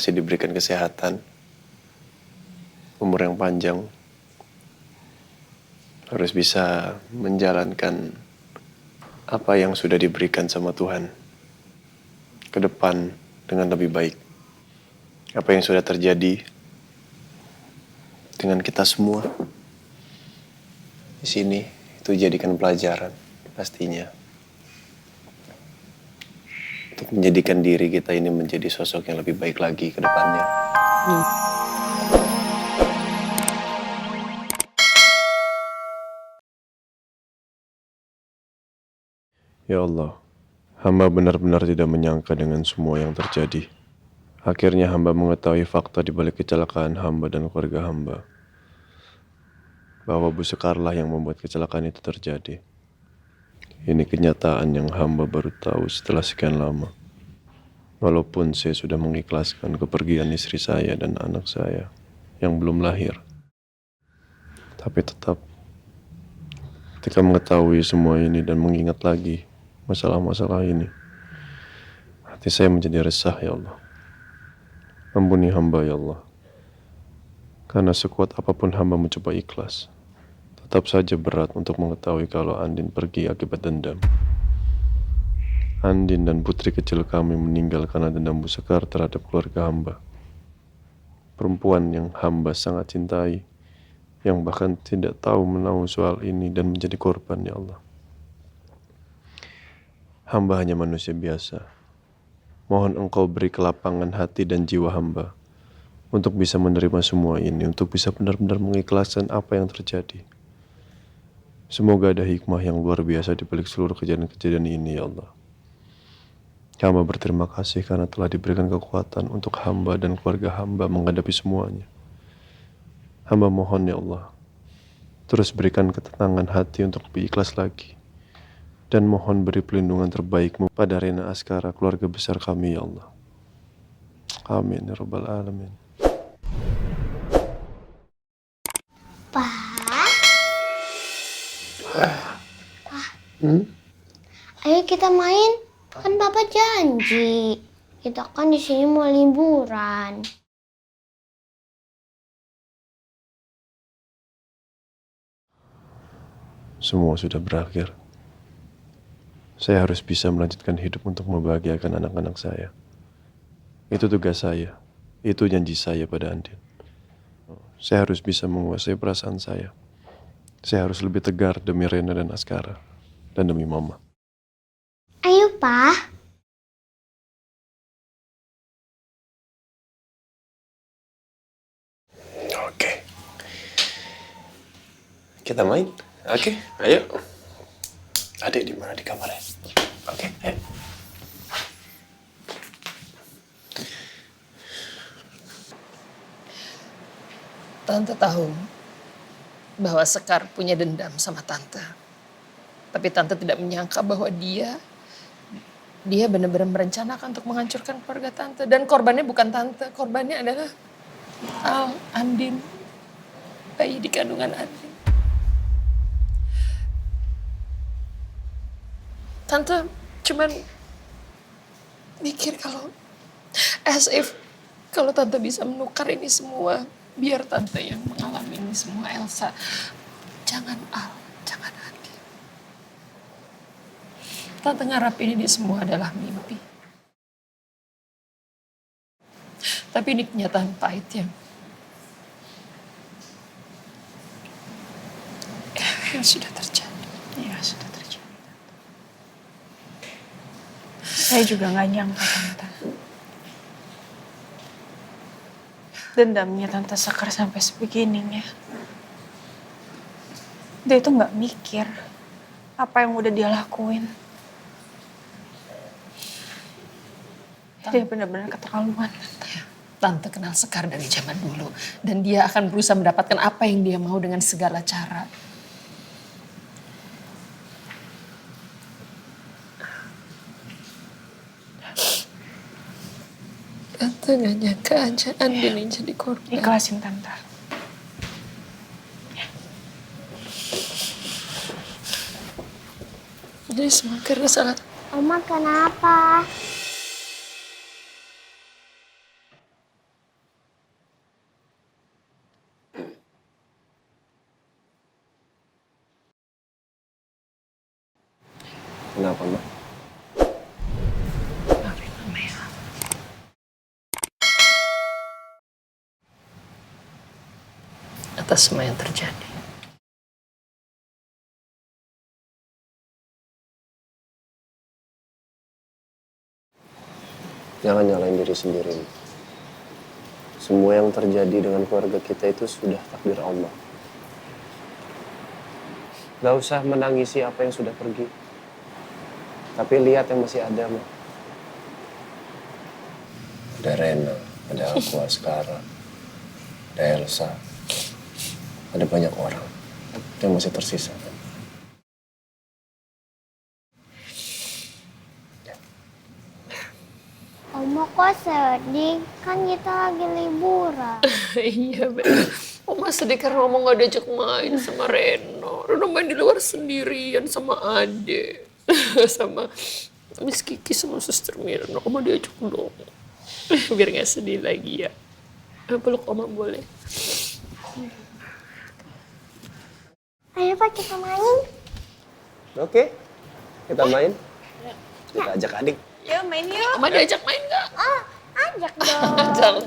masih diberikan kesehatan, umur yang panjang, harus bisa menjalankan apa yang sudah diberikan sama Tuhan ke depan dengan lebih baik. Apa yang sudah terjadi dengan kita semua di sini itu jadikan pelajaran pastinya untuk menjadikan diri kita ini menjadi sosok yang lebih baik lagi ke depannya. Ya Allah, hamba benar-benar tidak menyangka dengan semua yang terjadi. Akhirnya hamba mengetahui fakta di balik kecelakaan hamba dan keluarga hamba. Bahwa Bu Sekarlah yang membuat kecelakaan itu terjadi. Ini kenyataan yang hamba baru tahu setelah sekian lama. Walaupun saya sudah mengikhlaskan kepergian istri saya dan anak saya yang belum lahir. Tapi tetap, ketika mengetahui semua ini dan mengingat lagi masalah-masalah ini, hati saya menjadi resah, ya Allah. Ampuni hamba, ya Allah. Karena sekuat apapun hamba mencoba ikhlas, tetap saja berat untuk mengetahui kalau Andin pergi akibat dendam. Andin dan putri kecil kami meninggal karena dendam Bu Sekar terhadap keluarga hamba. Perempuan yang hamba sangat cintai, yang bahkan tidak tahu menahu soal ini dan menjadi korban, ya Allah. Hamba hanya manusia biasa. Mohon Engkau beri kelapangan hati dan jiwa hamba untuk bisa menerima semua ini, untuk bisa benar-benar mengikhlaskan apa yang terjadi. Semoga ada hikmah yang luar biasa di balik seluruh kejadian-kejadian ini, ya Allah. Hamba berterima kasih karena telah diberikan kekuatan untuk hamba dan keluarga hamba menghadapi semuanya. Hamba mohon, ya Allah, terus berikan ketenangan hati untuk lebih ikhlas lagi. Dan mohon beri pelindungan terbaik-Mu pada Rena Askara, keluarga besar kami, ya Allah. Amin, ya Rabbal Alamin. Pak. Ayo kita main. Kan Papa janji. Kita kan di sini mau liburan. Semua sudah berakhir. Saya harus bisa melanjutkan hidup untuk membahagiakan anak-anak saya. Itu tugas saya. Itu janji saya pada Andin. Saya harus bisa menguasai perasaan saya. Saya harus lebih tegar demi Rena dan Askara. Dan demi Mama. Ayo, Pak. Oke. Kita main? Oke, ayo. Adik di mana di kamarnya? Oke, ayo. Tante tahu bahwa Sekar punya dendam sama Tante. Tapi Tante tidak menyangka bahwa dia benar-benar merencanakan untuk menghancurkan keluarga Tante. Dan korbannya bukan Tante, korbannya adalah Al, Andin, bayi di kandungan Andin. Tante cuman mikir kalau as if kalau Tante bisa menukar ini semua, biar Tante yang mengalami ini semua. Elsa, jangan Al, jangan Andin. Tante ngarap ini semua adalah mimpi. Tapi ini kenyataan pahit yang sudah terjadi. Ya, sudah terjadi. Saya juga gak nyangka, Tante. Dendamnya Tante Sekar sampai sebegininya. Dia itu gak mikir apa yang udah dia lakuin. Dia benar-benar keterlaluan. Tante kenal Sekar dari zaman dulu. Dan dia akan berusaha mendapatkan apa yang dia mau dengan segala cara. Tante gak nyangka aja Andin yang jadi korban. Ikhlasin, Tante. Ini semua karena salah. Oma kenapa? Kenapa, Ma? Maafin Mama ya. Atas semua yang terjadi. Jangan nyalain diri sendiri. Semua yang terjadi dengan keluarga kita itu sudah takdir Allah. Gak usah menangisi apa yang sudah pergi. Tapi lihat yang masih ada, Ma. Ada Rena, ada Aqua sekarang, ada Elsa. Ada banyak orang yang masih tersisa. Oma kok sedih? Kan kita lagi liburan. Iya bener. Oma sedih karena Oma gak diajak main sama Reno. Reno main di luar sendirian sama Ade. Sama Miss Kiki sama Suster Mirna. Oma diajak dong. Biar gak sedih lagi ya. Peluk Oma boleh. Ayo Pak, kita main. Oke, kita main. Kita ajak adik. Yuk main yuk. Oma diajak main gak? Oh, ajak dong. Ajak.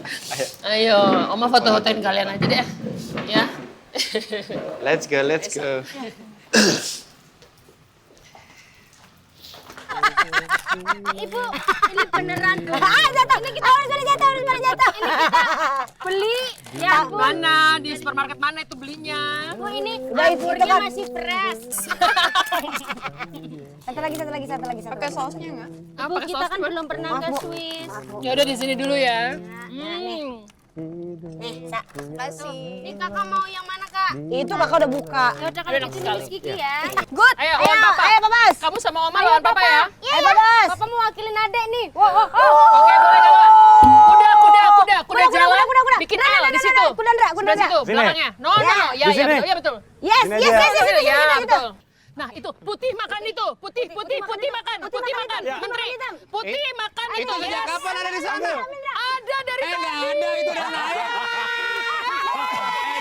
Ayo, Oma foto-fotoin kalian aja deh. Ya. Let's go, let's go. Ibu, ini beneran tuh. Jatuh. Ini kita harus jatuh. Ini kita beli. Ya ampun. Mana? Di supermarket mana itu belinya? Bu, ini anggurnya masih fresh. Satu lagi. Pakai sausnya nggak? Bu, kita kan belum pernah ke Swiss. Ya udah di sini dulu ya. Nih, Kasih. Ini kakak mau yang mana, Kak? itu kakak udah buka. Ya udah kalau di sini Miss Kiki ya. Good. Ayo, lawan Papa. Ayo, Babas. Kamu sama Oma lawan Papa ya. Ayo, Babas. Papa mau wakilin adek nih. Oke, boleh coba. Kuda jalan. Bikin L di situ. Kudandra. Sebelah situ, belakangnya. No. Ya, Di sini. iya betul. Yes. Ya, betul. Nah, itu putih makan itu. Putih makan. Menteri. Putih makan itu. Sejak kapan ada di sana? Ada dari tadi. Nggak ada itu dan lain.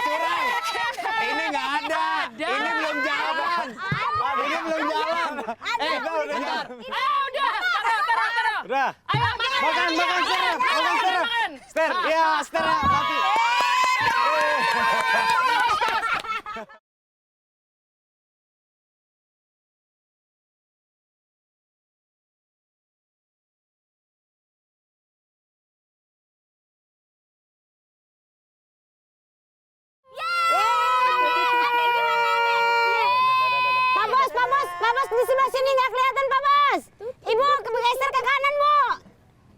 Curang. Ini nggak ada. Ini belum jalan. Ini belum jalan. Udah jalan. Udah. Taruh. Udah. Ayo makan. Makan. Ster. Ya, Ster. Mati. Babas di sebelah sini nggak kelihatan, Babas. Ibu geser ke kanan, Bu.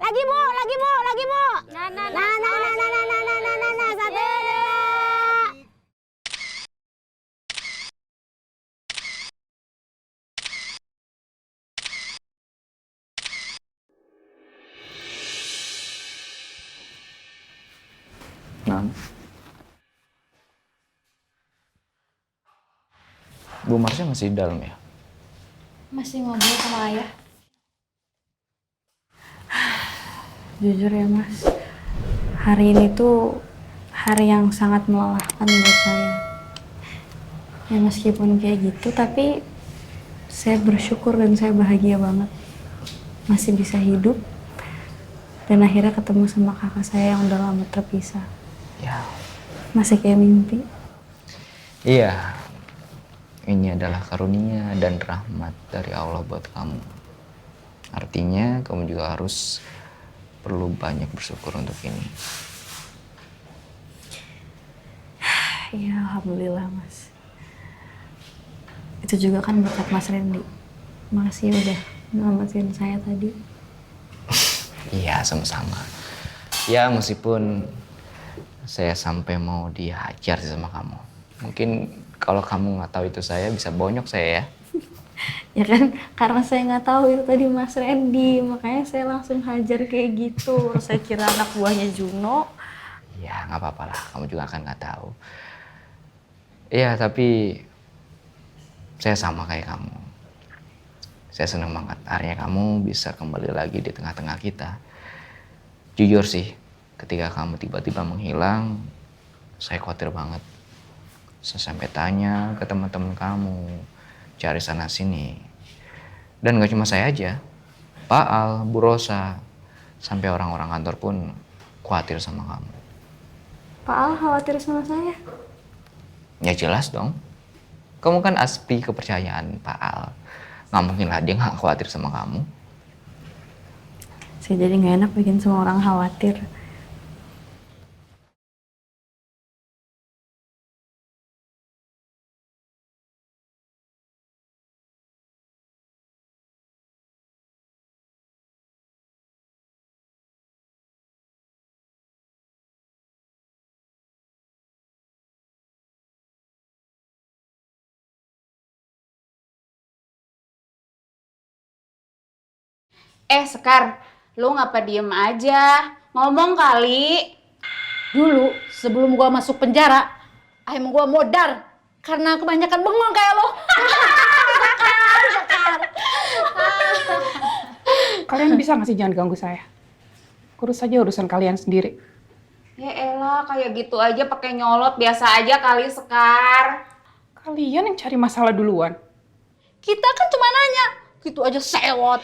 Lagi, Bu. Nah, satu, dua. Nah, Bu Marsha masih di dalam ya? Masih ngobrol sama ayah. Jujur ya Mas, hari ini tuh hari yang sangat melelahkan buat saya. Ya meskipun kayak gitu, tapi saya bersyukur dan saya bahagia banget. Masih bisa hidup, dan akhirnya ketemu sama kakak saya yang udah lama terpisah. Ya. Masih kayak mimpi. Iya. Ini adalah karunia dan rahmat dari Allah buat kamu. Artinya kamu juga harus perlu banyak bersyukur untuk ini. Ya alhamdulillah Mas. Itu juga kan berkat Mas Randy. Makasih udah nyelamatin saya tadi. Iya, sama-sama. Ya meskipun saya sampai mau dihajar sih sama kamu. Mungkin kalau kamu nggak tahu itu saya, bisa bonyok saya ya. Ya kan, karena saya nggak tahu itu tadi Mas Randy, makanya saya langsung hajar kayak gitu. Saya kira anak buahnya Juno. Ya nggak apa-apa lah, kamu juga akan nggak tahu. Iya, tapi saya sama kayak kamu. Saya senang banget akhirnya kamu bisa kembali lagi di tengah-tengah kita. Jujur sih, ketika kamu tiba-tiba menghilang, saya khawatir banget. Saya sampai tanya ke teman-teman kamu, cari sana sini. Dan gak cuma saya aja, Pak Al, Bu Rosa, sampai orang-orang kantor pun khawatir sama kamu. Pak Al khawatir sama saya. Ya jelas dong. Kamu kan aspi kepercayaan Pak Al. Nggak mungkin lah dia nggak khawatir sama kamu. Saya jadi nggak enak bikin semua orang khawatir. Sekar, lu ngapa diem aja? Ngomong kali. Dulu sebelum gua masuk penjara, ayam gua modar karena kebanyakan bengong kayak lo. Kalian bisa nggak sih jangan ganggu saya? Urus saja urusan kalian sendiri. Ya elah, kayak gitu aja pakai nyolot, biasa aja kali Sekar. Kalian yang cari masalah duluan. Kita kan cuma nanya, gitu aja sewot.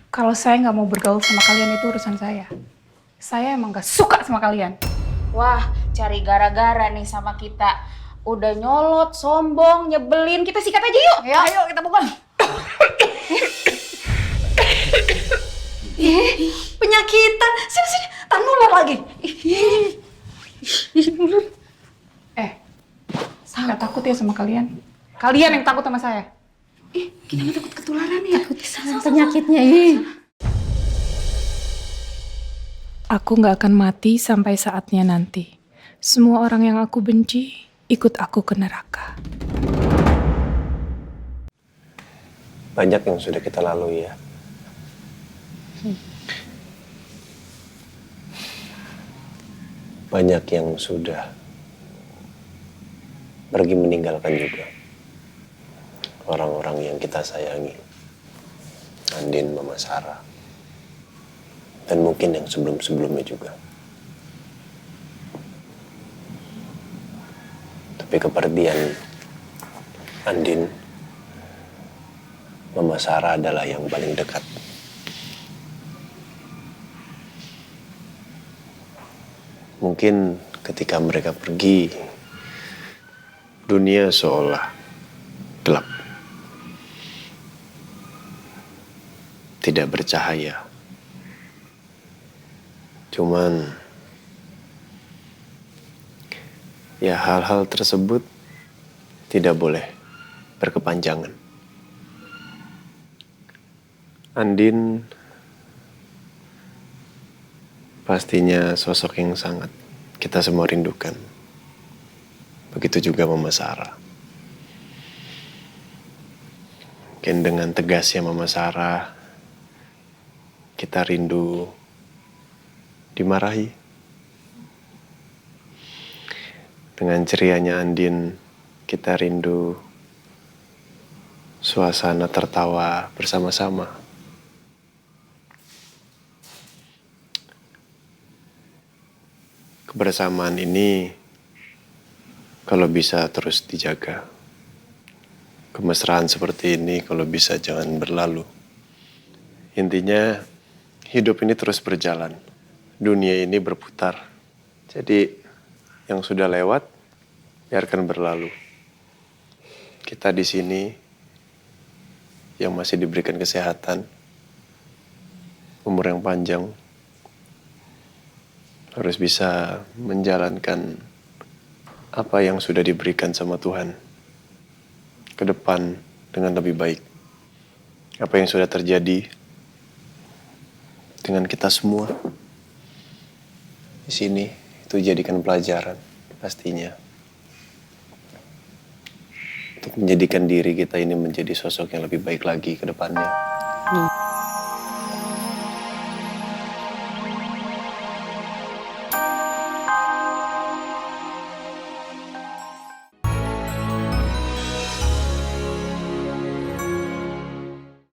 Kalau saya nggak mau bergaul sama kalian itu urusan saya. Saya emang nggak suka sama kalian. Wah, cari gara-gara nih sama kita. Udah nyolot, sombong, nyebelin, kita sikat aja yuk. Ayo kita pukul. Penyakitan. Sini, tak nular lagi. Saya nggak takut ya sama kalian. Kalian yang takut sama saya. Kita nggak takut ketularan ya? Takut penyakitnya ini. Aku nggak akan mati sampai saatnya nanti. Semua orang yang aku benci ikut aku ke neraka. Banyak yang sudah kita lalui ya. Banyak yang sudah pergi meninggalkan juga. Orang-orang yang kita sayangi. Andin, Mama Sarah. Dan mungkin yang sebelum-sebelumnya juga. Tapi kepergian Andin, Mama Sarah adalah yang paling dekat. Mungkin ketika mereka pergi, dunia seolah gelap. Tidak bercahaya. Cuman, ya hal-hal tersebut tidak boleh berkepanjangan. Andin pastinya sosok yang sangat kita semua rindukan. Begitu juga Mama Sarah. Mungkin dengan tegasnya Mama Sarah, kita rindu dimarahi. Dengan cerianya Andin, kita rindu suasana tertawa bersama-sama. Kebersamaan ini kalau bisa terus dijaga. Kemesraan seperti ini kalau bisa jangan berlalu. Intinya hidup ini terus berjalan. Dunia ini berputar. Jadi yang sudah lewat biarkan berlalu. Kita di sini yang masih diberikan kesehatan, umur yang panjang, harus bisa menjalankan apa yang sudah diberikan sama Tuhan ke depan dengan lebih baik. Apa yang sudah terjadi dengan kita semua di sini itu jadikan pelajaran pastinya untuk menjadikan diri kita ini menjadi sosok yang lebih baik lagi ke depannya.